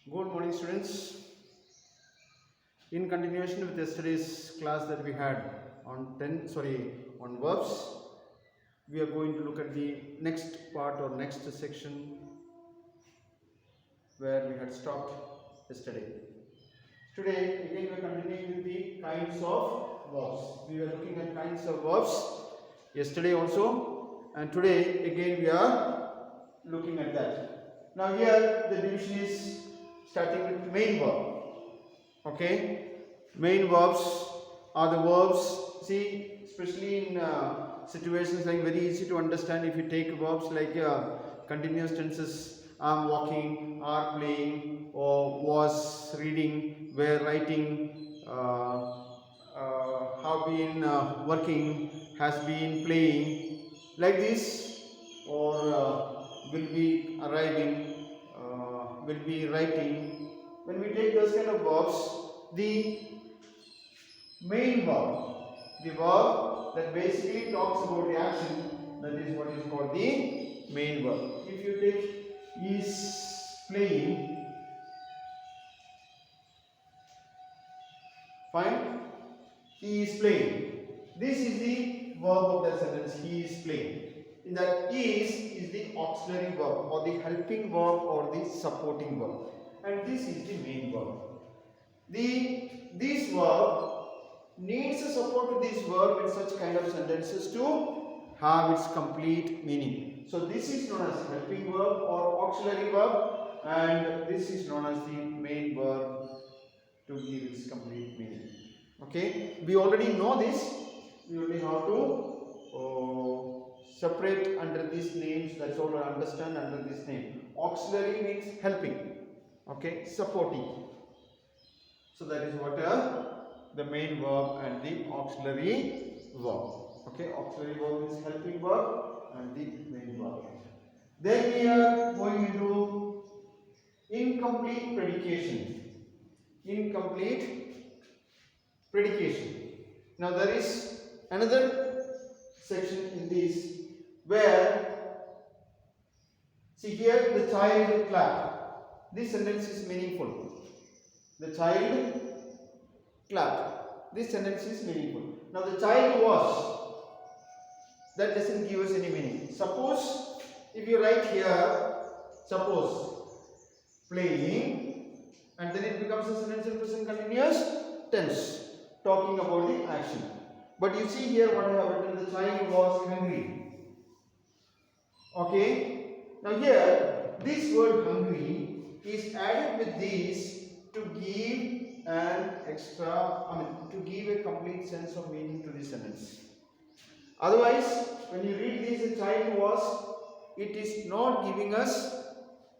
Good morning, students. In continuation with yesterday's class that we had on verbs, we are going to look at the next part or next section where we had stopped yesterday. Today again we are continuing with the kinds of verbs. We were looking at kinds of verbs yesterday also, and today again we are looking at that. Now here the division is starting with main verb. Okay, main verbs are the verbs. See, especially in situations like very easy to understand if you take verbs like continuous tenses. I'm walking, are playing, or was reading, were writing, have been working, has been playing, like this, or will be arriving, will be writing. When we take those kind of verbs, the main verb, the verb that basically talks about the action, that is what is called the main verb. If you take is playing, fine, he is playing. This is the verb of that sentence, he is playing. In that is the auxiliary verb or the helping verb or the supporting verb, and this is the main verb. This verb needs a support to this verb in such kind of sentences to have its complete meaning. So this is known as helping verb or auxiliary verb, and this is known as the main verb to give its complete meaning. Okay, we already know this. We only have to separate under these names. That's all I understand under this name. Auxiliary means helping. Okay, supporting. So that is what the main verb and the auxiliary verb. Okay, auxiliary verb is helping verb and the main verb. Then we are going into incomplete predication. Incomplete predication. Now there is another section in this where, see here, the child clapped. This sentence is meaningful. The child clapped. This sentence is meaningful. Now the child was, that doesn't give us any meaning. Suppose if you write here, suppose playing, and then it becomes a sentence in present continuous tense, talking about the action. But you see here what I have written, the child was hungry. Okay. Now here, this word hungry is added with this to give an extra, to give a complete sense of meaning to this sentence. Otherwise, when you read this, a child was, it is not giving us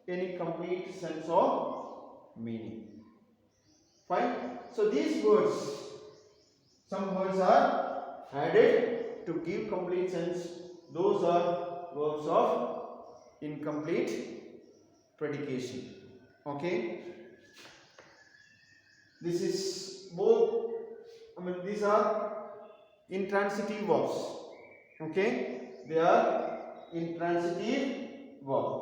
any complete sense of meaning. Fine. So these words, some words are added to give complete sense. Those are verbs of incomplete predication. Okay. This is both, these are intransitive verbs. Okay, they are intransitive verb.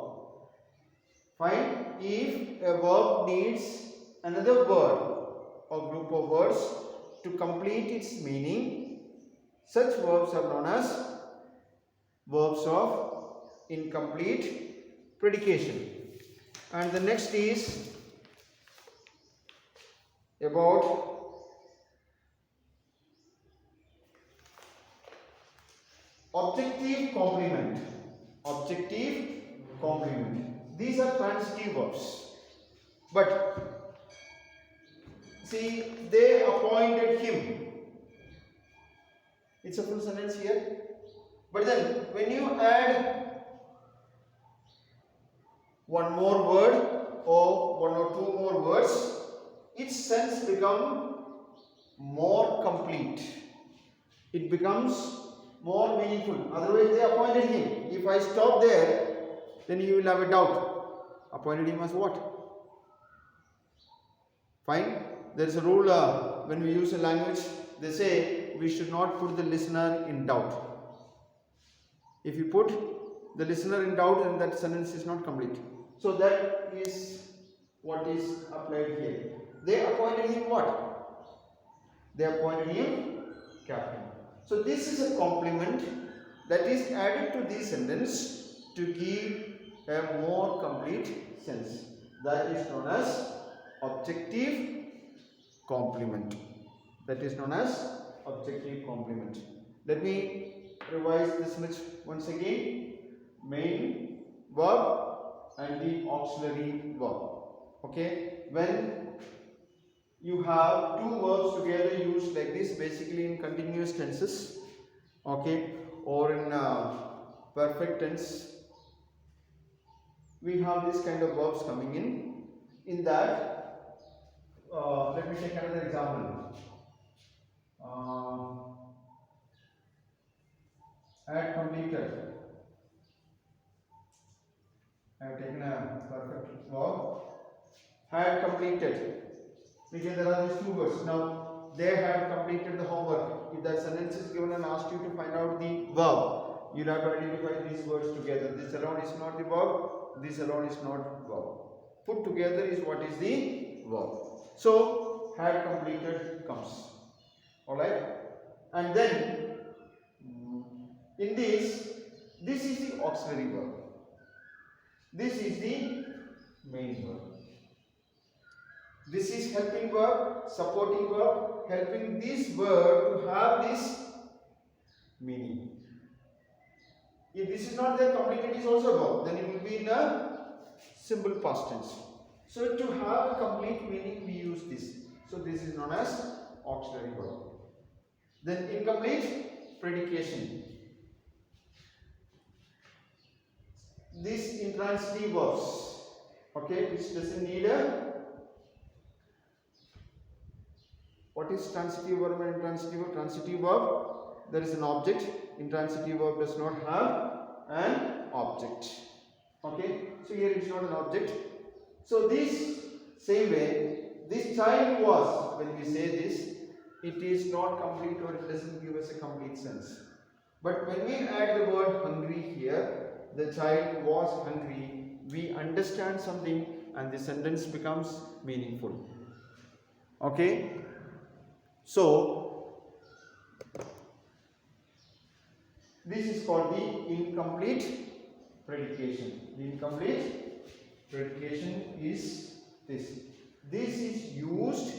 Fine. If a verb needs another word or group of words to complete its meaning, such verbs are known as verbs of incomplete predication. And the next is about objective complement. Objective complement. These are transitive verbs. But see, they appointed him. It's a full sentence here. But then when you add one more word or one or two more words, its sense becomes more complete. It becomes more meaningful. Otherwise, they appointed him. If I stop there, then you will have a doubt. Appointed him as what? Fine. There is a rule when we use a language, they say we should not put the listener in doubt. If you put the listener in doubt, then that sentence is not complete. So that is what is applied here. They appointed him what? They appointed him captain. So this is a complement that is added to the sentence to give a more complete sense. That is known as objective complement. That is known as objective complement. Let me revise this much once again. Main verb and the auxiliary verb. Okay, when you have two verbs together used like this, basically in continuous tenses, okay, or in perfect tense, we have this kind of verbs coming in. In that, let me take another example. Had completed. I have taken a perfect verb. Had completed. Because there are these two words. Now, they had completed the homework. If that sentence is given and asked you to find out the verb, you'll have to identify these words together. This alone is not the verb. This alone is not verb. Put together is what is the verb. So, had completed comes. Alright? And then, in this is the auxiliary verb. This is the main verb. This is helping verb, supporting verb, helping this verb to have this meaning. If this is not there, completed is also verb, then it will be in a simple past tense. So to have a complete meaning, we use this. So this is known as auxiliary verb. Then incomplete predication. This intransitive verbs, okay, which doesn't need a. What is transitive verb and intransitive verb? Transitive verb, there is an object. Intransitive verb does not have an object. Okay, so here it is not an object. So this same way, this child was, when we say this, it is not complete or it doesn't give us a complete sense. But when we add the word hungry here, the child was hungry, we understand something and the sentence becomes meaningful. Okay. So, this is called the incomplete predication. The incomplete predication is this. This is used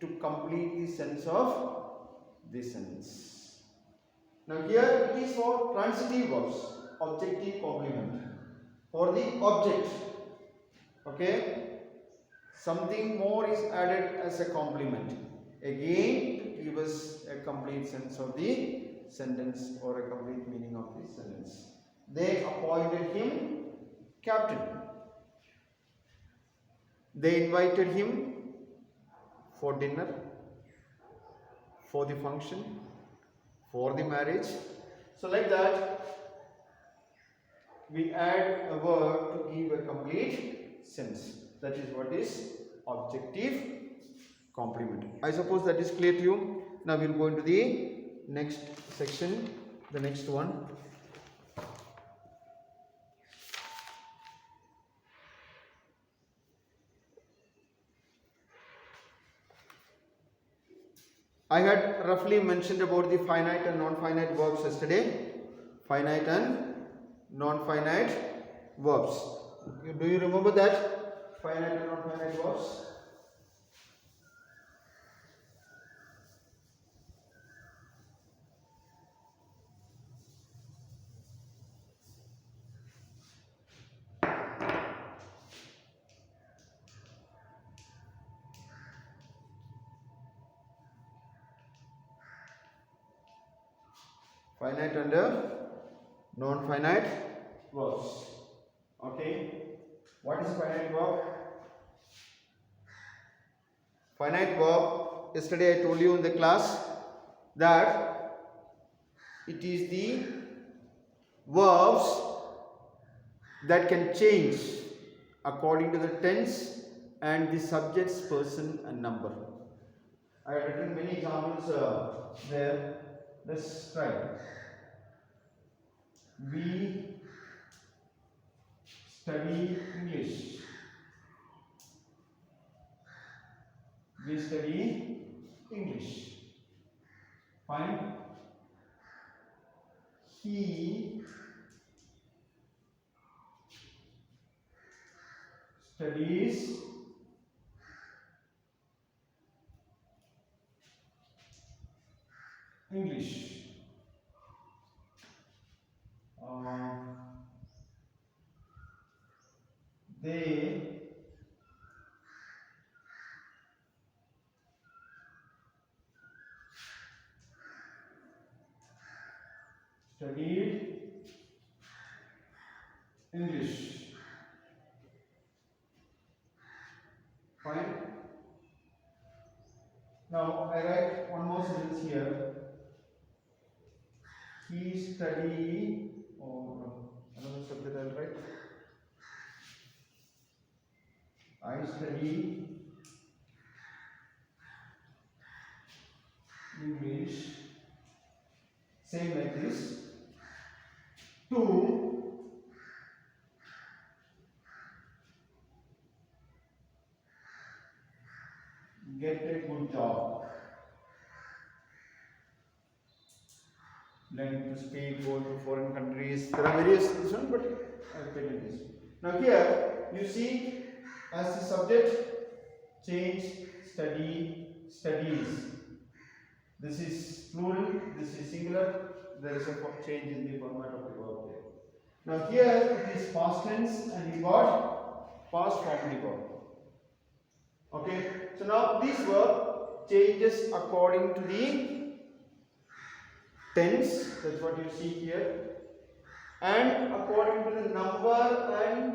to complete the sense of this sentence. Now here it is for transitive verbs, objective complement. For the object, okay, something more is added as a complement. Again, to give us a complete sense of the sentence or a complete meaning of the sentence. They appointed him captain. They invited him for dinner, for the function, for the marriage. So like that, we add a word to give a complete sense. That is what is objective complement. I suppose that is clear to you. Now we will go into the next section, the next one. I had roughly mentioned about the finite and non-finite verbs yesterday. Finite and non-finite verbs. Do you remember that? Finite and non-finite verbs. Finite and non-finite verbs. Okay. What is finite verb? Finite verb, yesterday I told you in the class that it is the verbs that can change according to the tense and the subject's person and number. I have written many examples there. Let's try. We study English. We study English. Fine. He studies English. They studied English. Fine. Now I write one more sentence here. He studied, or another subject I'll write. I study English. Same like this. To get a good job. Learn to speak, go to foreign countries. There are various this one, but I'll tell you this. Now here you see as the subject change, study, studies. This is plural, this is singular. There is a change in the format of the verb there. Now here it is past tense and you got past form verb. Okay, so now this verb changes according to the tense, that's what you see here, and according to the number and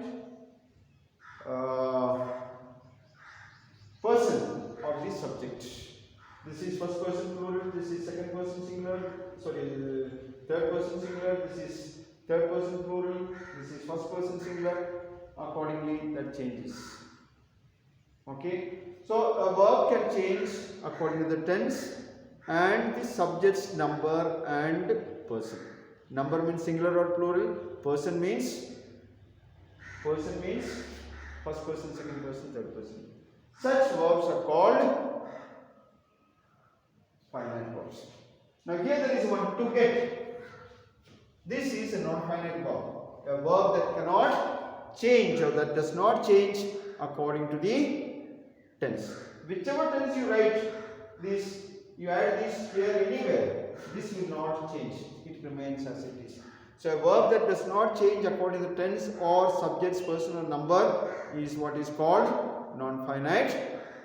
person of the subject. This is first person plural, this is second person singular, sorry, third person singular, this is third person plural, this is first person singular. Accordingly that changes. Okay, so a verb can change according to the tense and the subject's number and person. Number means singular or plural, person means first person, second person, third person. Such verbs are called finite verbs. Now here there is one to get. This is a non-finite verb, a verb that cannot change or that does not change according to the tense. Whichever tense you write this, you add this here anywhere, this will not change, it remains as it is. So a verb that does not change according to the tense or subject's person or number is what is called non-finite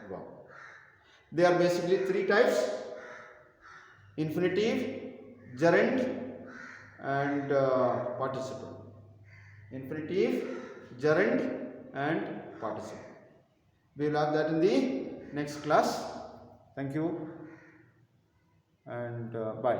verb. There are basically three types: infinitive, gerund and participle. Infinitive, gerund and participle. We will have that in the next class. Thank you and bye.